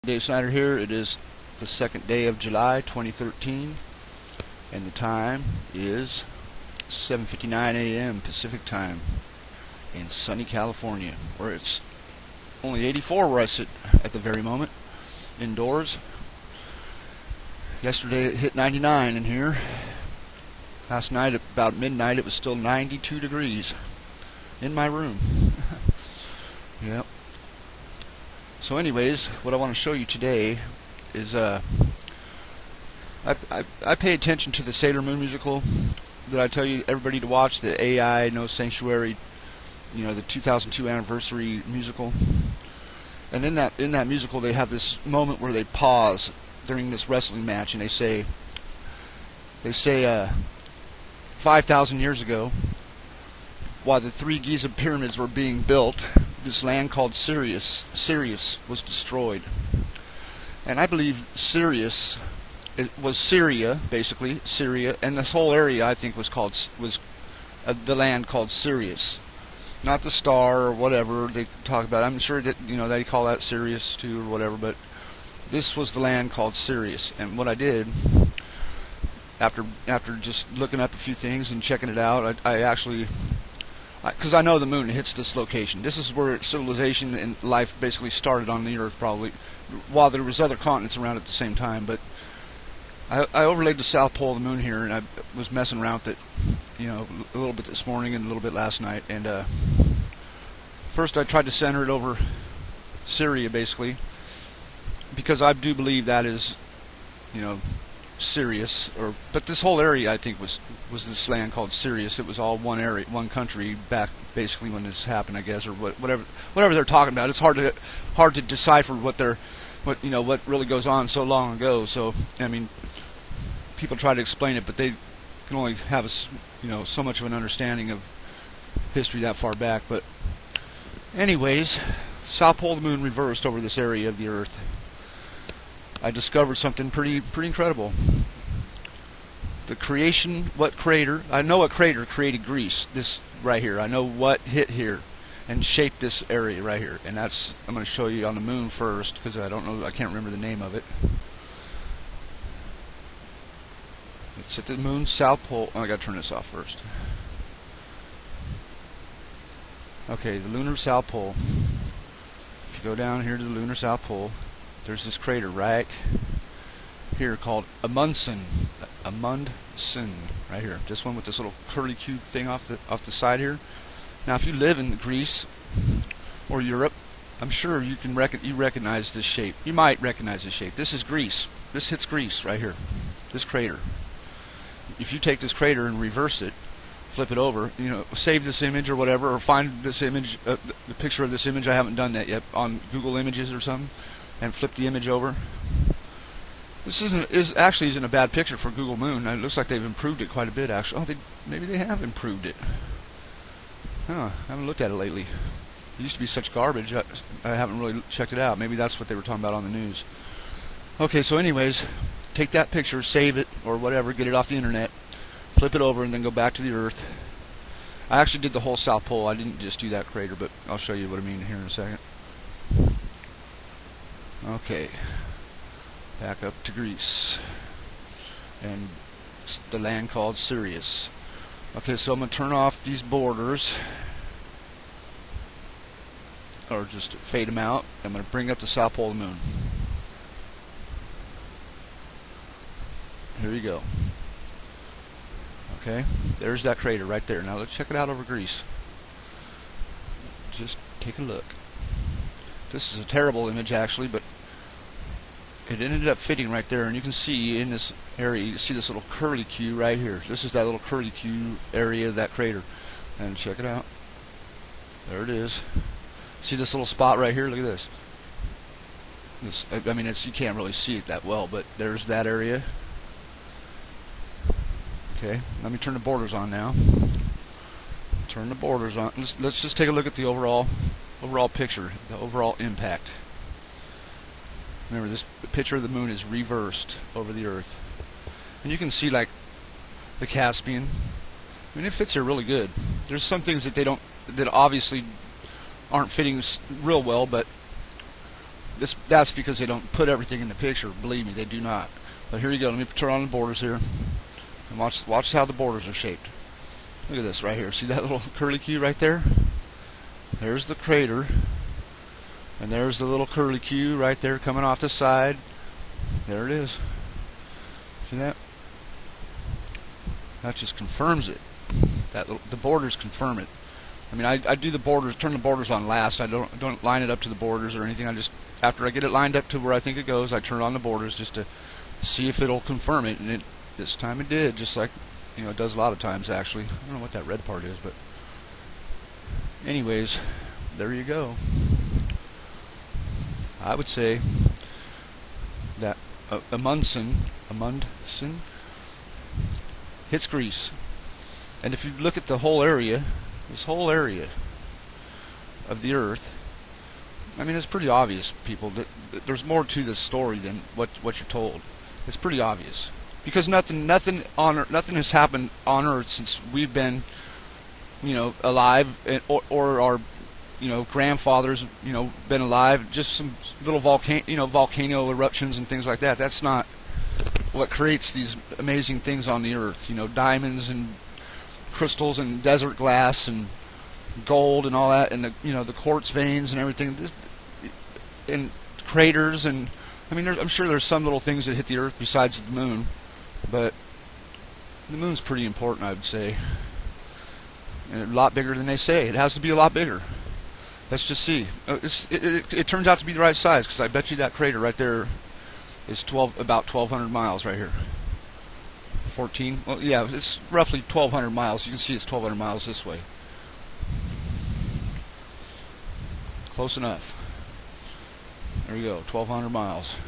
Dave Snyder here. It is the second day of July 2013 and the time is 7:59 a.m. Pacific time in sunny California, where it's only 84 where I sit at the very moment indoors. Yesterday it hit 99 in here. Last night at about midnight it was still 92 degrees in my room. Yep. So anyways, what I want to show you today is I pay attention to the Sailor Moon musical that I tell you everybody to watch, the AI No Sanctuary, the 2002 anniversary musical. And in that musical they have this moment where they pause during this wrestling match and they say 5,000 years ago, while the 3 Giza pyramids were being built, this land called Sirius was destroyed. And I believe Sirius, it was Syria, basically Syria, and this whole area I think was the land called Sirius, not the star or whatever they talk about. I'm sure that they call that Sirius too or whatever, but this was the land called Sirius. And what I did after just looking up a few things and checking it out, I actually, because I know the moon hits this location. This is where civilization and life basically started on the Earth, probably, while there was other continents around at the same time. But I overlaid the south pole of the moon here, and I was messing around with it, a little bit this morning and a little bit last night. And first I tried to center it over Syria, basically, because I do believe that is, Sirius, but this whole area I think was this land called Sirius. It was all one area, one country back basically when this happened, I guess, or whatever they're talking about. It's hard to decipher what really goes on so long ago. So I mean, people try to explain it, but they can only have so much of an understanding of history that far back. But anyways, south pole of the moon reversed over this area of the Earth. I discovered something pretty incredible. The creation, I know a crater created Greece, this right here. I know what hit here and shaped this area right here. And I'm going to show you on the moon first, because I can't remember the name of it. It's at the moon's south pole. Oh, I got to turn this off first. Okay, the lunar south pole. If you go down here to the lunar south pole, there's this crater right here called Amundsen, right here. This one with this little curly cube thing off the side here. Now, if you live in Greece or Europe, I'm sure you recognize this shape. You might recognize this shape. This is Greece. This hits Greece right here. This crater. If you take this crater and reverse it, flip it over, save this image or whatever, or find this image, the picture of this image. I haven't done that yet on Google Images or something. And flip the image over. This actually isn't a bad picture for Google Moon. It looks like they've improved it quite a bit, actually. Oh, maybe they have improved it. Huh, I haven't looked at it lately. It used to be such garbage. I haven't really checked it out. Maybe that's what they were talking about on the news. Okay, so anyways, take that picture, save it, or whatever, get it off the internet, flip it over, and then go back to the Earth. I actually did the whole South Pole. I didn't just do that crater, but I'll show you what I mean here in a second. Okay, back up to Greece and the land called Sirius. Okay, so I'm going to turn off these borders, or just fade them out. I'm going to bring up the south pole of the moon. Here you go. Okay, there's that crater right there. Now let's check it out over Greece. Just take a look. This is a terrible image actually, but it ended up fitting right there, and you can see in this area, you can see this little curly Q right here. This is that little curly Q area of that crater. And check it out. There it is. See this little spot right here? Look at this. I mean, you can't really see it that well, but there's that area. Okay, let me turn the borders on now. Turn the borders on. Let's just take a look at the overall picture, the overall impact. Remember, this picture of the moon is reversed over the Earth. And you can see, like, the Caspian. I mean, it fits here really good. There's some things that obviously aren't fitting real well, but That's because they don't put everything in the picture. Believe me, they do not. But here you go. Let me turn on the borders here, and watch how the borders are shaped. Look at this right here. See that little curlicue right there? There's the crater, and there's the little curlicue right there coming off the side. There it is. See that? That just confirms it. The borders confirm it. I mean, I do the borders, turn the borders on last. I don't line it up to the borders or anything. I just, after I get it lined up to where I think it goes, I turn on the borders just to see if it'll confirm it. And this time it did, just like, you know, it does a lot of times actually. I don't know what that red part is, but anyways, there you go. I would say that Amundsen hits Greece. And if you look at the whole area, this whole area of the Earth, I mean, it's pretty obvious, people, that there's more to this story than what you're told. It's pretty obvious, because nothing has happened on Earth since we've been, you know, alive, or our, you know, grandfathers, you know, been alive. Just some little volcano eruptions and things like that. That's not what creates these amazing things on the Earth. You know, diamonds and crystals and desert glass and gold and all that, and the quartz veins and everything, and craters, and I mean, I'm sure there's some little things that hit the Earth besides the moon, but the moon's pretty important, I would say, and a lot bigger than they say. It has to be a lot bigger. Let's just see. It turns out to be the right size, because I bet you that crater right there is about 1,200 miles right here. 14? Well, yeah, it's roughly 1,200 miles. You can see it's 1,200 miles this way. Close enough. There you go, 1,200 miles.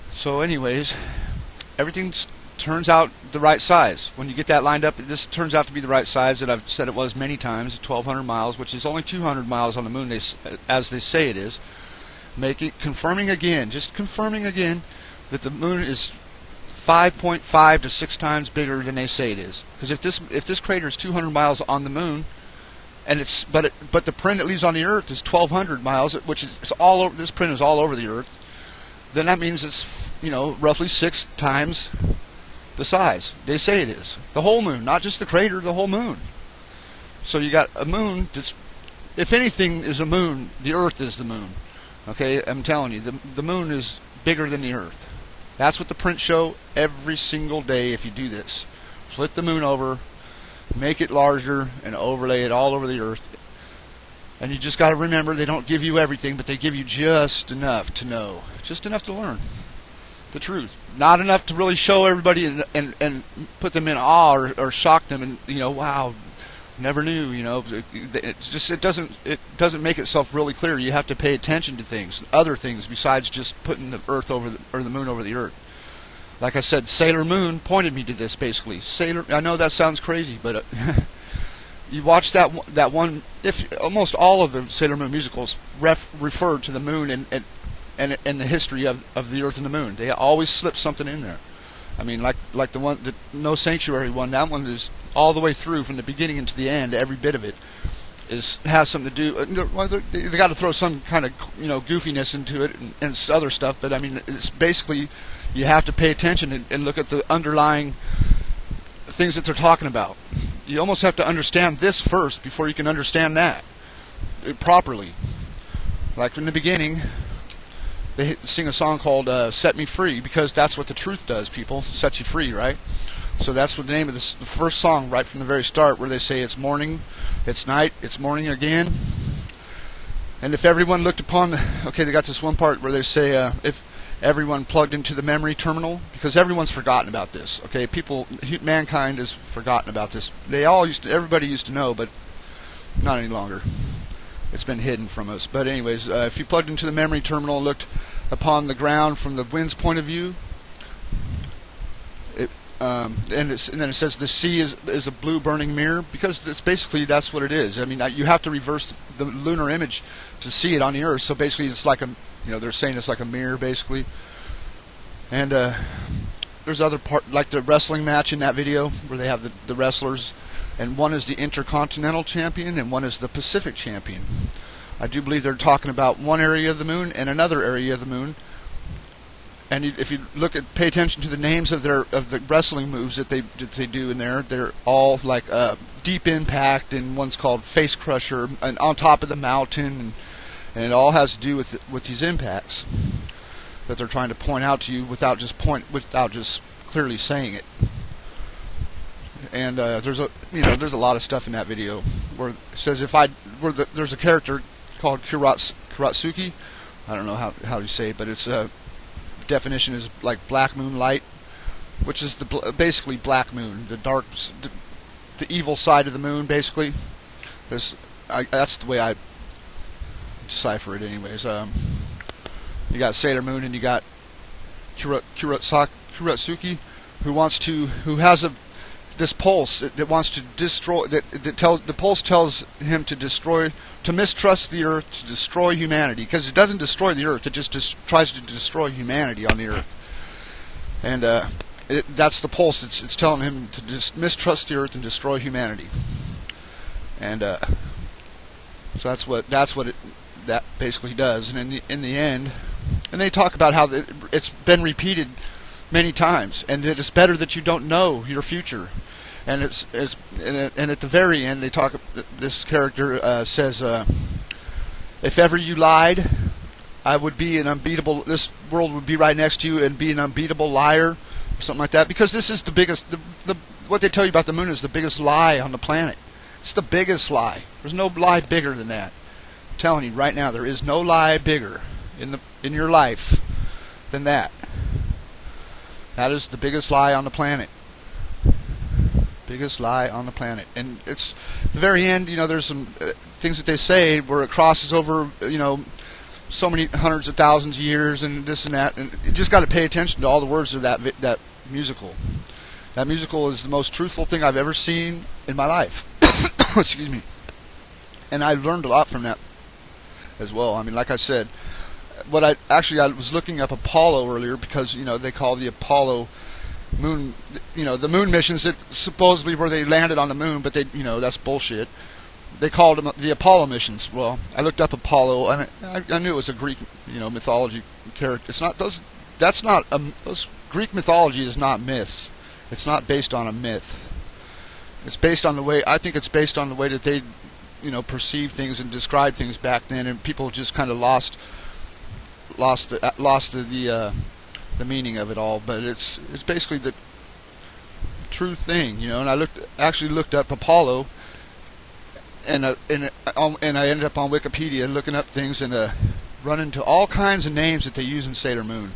So anyways, everything turns out the right size. When you get that lined up, this turns out to be the right size that I've said it was many times, 1,200 miles, which is only 200 miles on the moon, as they say it is. Confirming again that the moon is 5.5 to 6 times bigger than they say it is. Because if this crater is 200 miles on the moon, and but the print it leaves on the Earth is 1,200 miles, which is all over. This print is all over the Earth. Then that means it's, you know, roughly 6 times the size they say it is. The whole moon, not just the crater, the whole moon. So you got a moon that's, if anything is a moon, the Earth is the moon. Okay, I'm telling you, the moon is bigger than the Earth. That's what the prints show every single day. If you do this, flip the moon over, make it larger, and overlay it all over the Earth. And you just got to remember, they don't give you everything, but they give you just enough to know, just enough to learn the truth. Not enough to really show everybody and put them in awe or shock them, and, you know, wow, never knew. You know, it doesn't make itself really clear. You have to pay attention to things, other things besides just putting the Earth over the moon over the Earth. Like I said, Sailor Moon pointed me to this, basically. I know that sounds crazy, but you watch that one. If almost all of the Sailor Moon musicals refer to the moon and the history of the Earth and the moon. They always slip something in there. I mean, like the No Sanctuary one. That one is all the way through from the beginning into the end. Every bit of it has something to do. They got to throw some kind of, you know, goofiness into it and other stuff. But I mean, it's basically, you have to pay attention and look at the underlying things that they're talking about. You almost have to understand this first before you can understand that properly. Like from the beginning, they sing a song called "Set Me Free," because that's what the truth does, people. Sets you free, right? So that's what the name of the first song, right from the very start, where they say it's morning, it's night, it's morning again. And if everyone looked upon they got this one part where they say if everyone plugged into the memory terminal, because everyone's forgotten about this. Okay, mankind has forgotten about this. Everybody used to know, but not any longer. It's been hidden from us. But anyways, if you plugged into the memory terminal and looked upon the ground from the wind's point of view, and then it says the sea is a blue burning mirror, because that's what it is. I mean, you have to reverse the lunar image to see it on the Earth. So basically, it's like they're saying it's like a mirror, basically. And there's other part, like the wrestling match in that video, where they have the wrestlers, and one is the Intercontinental Champion and one is the Pacific Champion. I do believe they're talking about one area of the moon and another area of the moon. And if you pay attention to the names of the wrestling moves that they do in there, they're all like deep impact, and one's called face crusher, and on top of the mountain, and it all has to do with these impacts that they're trying to point out to you without just clearly saying it. And there's a lot of stuff in that video where it says there's a character called Kuratsuki. I don't know how you say it, but its definition is like black moon light, which is basically black moon, the evil side of the moon, basically. That's the way I decipher it, anyways. You got Sailor Moon, and you got Kuratsuki, who has this pulse that wants to destroy. The pulse tells him to mistrust the Earth, to destroy humanity, because it doesn't destroy the Earth; it just tries to destroy humanity on the Earth. And that's the pulse. It's telling him to mistrust the Earth and destroy humanity. And so that's what that basically does. And in the end, and they talk about how it's been repeated many times, and that it's better that you don't know your future. And at the very end, they talk. This character says, "If ever you lied, I would be an unbeatable. This world would be right next to you and be an unbeatable liar," or something like that. Because this is the biggest. What they tell you about the moon is the biggest lie on the planet. It's the biggest lie. There's no lie bigger than that. I'm telling you right now, there is no lie bigger in your life than that. That is the biggest lie on the planet. Biggest lie on the planet. And it's the very end. There's some things that they say where it crosses over. So many hundreds of thousands of years, and this and that. And you just got to pay attention to all the words of that musical. That musical is the most truthful thing I've ever seen in my life. Excuse me. And I learned a lot from that as well. I mean, like I said, I was looking up Apollo earlier, because they call the Apollo moon, the moon missions that supposedly where they landed on the moon, but that's bullshit. They called them the Apollo missions. Well, I looked up Apollo, and I knew it was a Greek mythology character. It's not those. That's not those Greek mythology is not myths. It's not based on a myth. It's based on the way, I think it's based on the way that they, perceive things and describe things back then, and people just kind of lost the meaning of it all. But it's basically the true thing, And I actually looked up Apollo, and I ended up on Wikipedia looking up things, and run into all kinds of names that they use in Sailor Moon,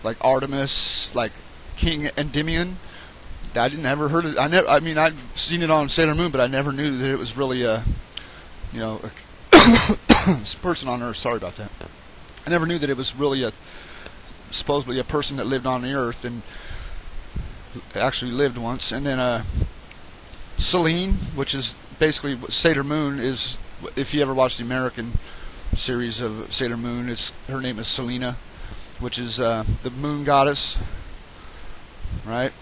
like Artemis, like King Endymion. I never heard of. I've seen it on Sailor Moon, but I never knew that it was really a person on Earth. Sorry about that. I never knew that it was really supposedly a person that lived on the Earth and actually lived once. And then Selene, which is basically what Sailor Moon is. If you ever watched the American series of Sailor Moon, her name is Selena, which is the moon goddess, right?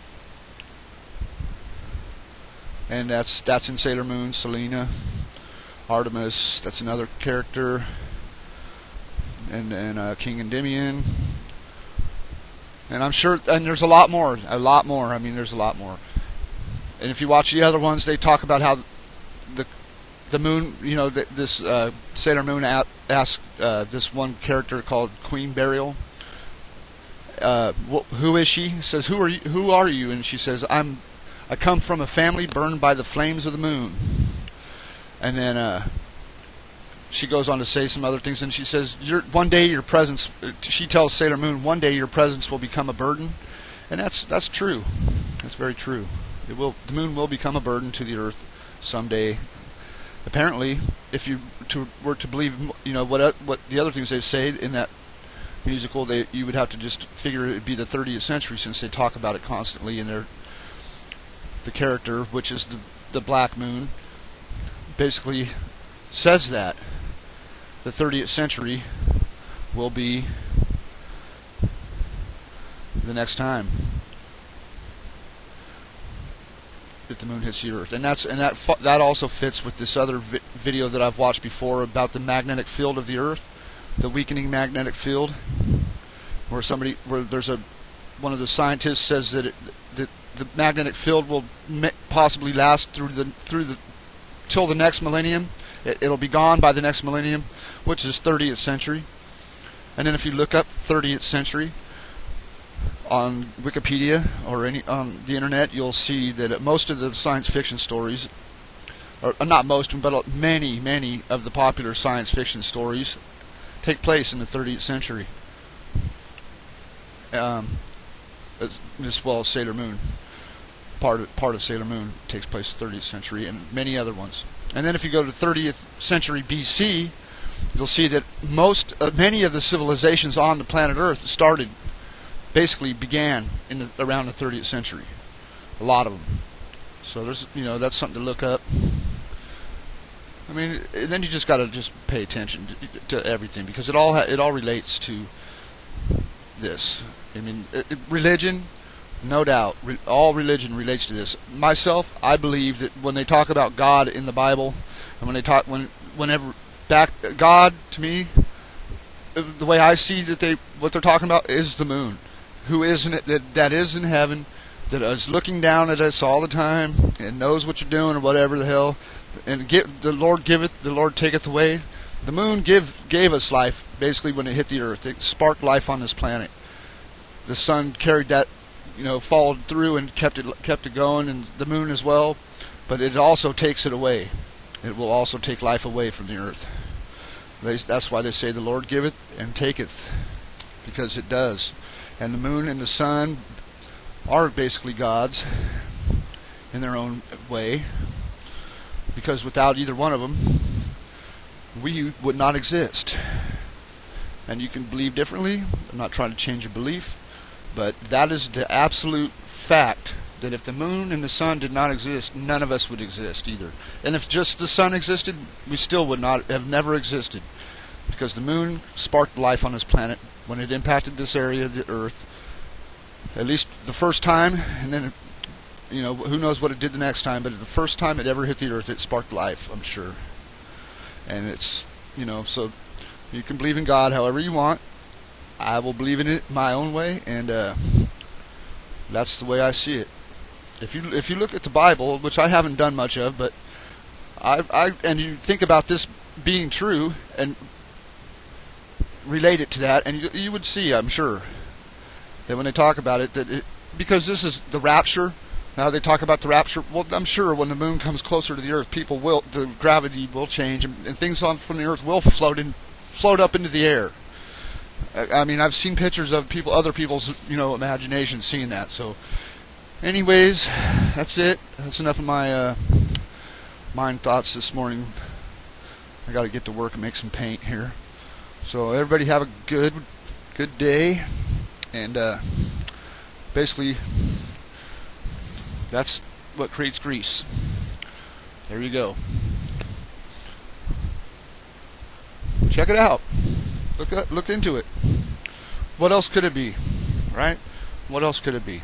And that's in Sailor Moon. Selena, Artemis, that's another character, and King Endymion, and I'm sure, and there's a lot more. I mean, there's a lot more. And if you watch the other ones, they talk about how the moon, this Sailor Moon asked this one character called Queen Burial, who is she? He says, who are you? And she says, I come from a family burned by the flames of the moon. And then she goes on to say some other things, and she says, one day your presence, she tells Sailor Moon, one day your presence will become a burden. And that's true. That's very true. The moon will become a burden to the Earth someday. Apparently, if you were to believe, what the other things they say in that musical, you would have to just figure it would be the 30th century, since they talk about it constantly in the character, which is the Black Moon, basically says that the 30th century will be the next time. if the moon hits the Earth, and that also fits with this other video that I've watched before about the magnetic field of the Earth, the weakening magnetic field, where one of the scientists says that the magnetic field will possibly last till the next millennium. It'll be gone by the next millennium, which is 30th century. And then if you look up 30th century on Wikipedia or on the internet, you'll see that most of the science fiction stories, or not most, but many of the popular science fiction stories take place in the 30th century. As well as Sailor Moon. Part of Sailor Moon takes place in the 30th century, and many other ones. And then if you go to 30th century BC, you'll see that many of the civilizations on the planet Earth began around the 30th century. A lot of them. So that's something to look up. I mean, and then you just got to just pay attention to everything, because it all relates to this. I mean, religion, no doubt, all religion relates to this. Myself, I believe that when they talk about God in the Bible, and God, to me, the way I see what they're talking about is the moon, who isn't it that is in heaven, that is looking down at us all the time and knows what you're doing or whatever the hell. And the Lord giveth, the Lord taketh away. The moon gave us life basically when it hit the Earth. It sparked life on this planet. The sun carried that, followed through and kept it going, and the moon as well. But it also takes it away. It will also take life away from the Earth. That's why they say the Lord giveth and taketh, because it does. And the moon and the sun are basically gods in their own way, because without either one of them, we would not exist. And you can believe differently. I'm not trying to change your belief, but that is the absolute fact, that if the moon and the sun did not exist, none of us would exist either. And if just the sun existed, we still would not have never existed, because the moon sparked life on this planet when it impacted this area of the Earth, at least the first time, and then, who knows what it did the next time, but the first time it ever hit the Earth, it sparked life, I'm sure. And it's, so you can believe in God however you want. I will believe in it my own way, and that's the way I see it. If you look at the Bible, which I haven't done much of, but and you think about this being true and relate it to that, and you would see, I'm sure, that when they talk about it, because this is the rapture. Now they talk about the rapture. Well, I'm sure when the moon comes closer to the Earth, the gravity will change, and things from the Earth will float up into the air. I mean, I've seen pictures of other people's, imagination seeing that. So, anyways, that's it. That's enough of my mind thoughts this morning. I got to get to work and make some paint here. So everybody have a good day, and basically that's what creates grease. There you go. Check it out. Look into it. What else could it be, right? What else could it be?